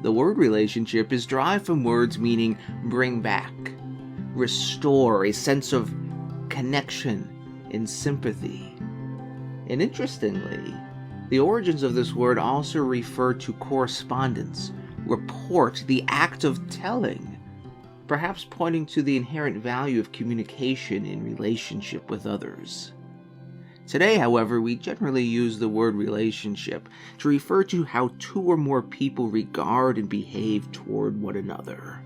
The word relationship is derived from words meaning bring back, restore a sense of connection and sympathy. And interestingly, the origins of this word also refer to correspondence, report, the act of telling, perhaps pointing to the inherent value of communication in relationship with others. Today, however, we generally use the word relationship to refer to how two or more people regard and behave toward one another.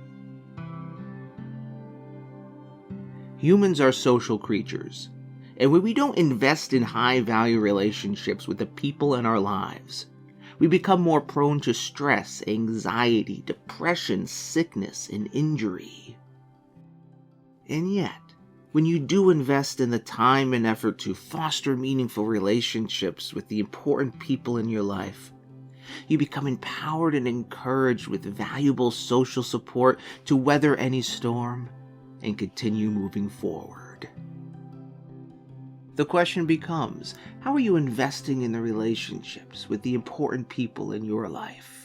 Humans are social creatures, and when we don't invest in high-value relationships with the people in our lives, we become more prone to stress, anxiety, depression, sickness, and injury. And yet, when you do invest in the time and effort to foster meaningful relationships with the important people in your life, you become empowered and encouraged with valuable social support to weather any storm and continue moving forward. The question becomes, how are you investing in the relationships with the important people in your life?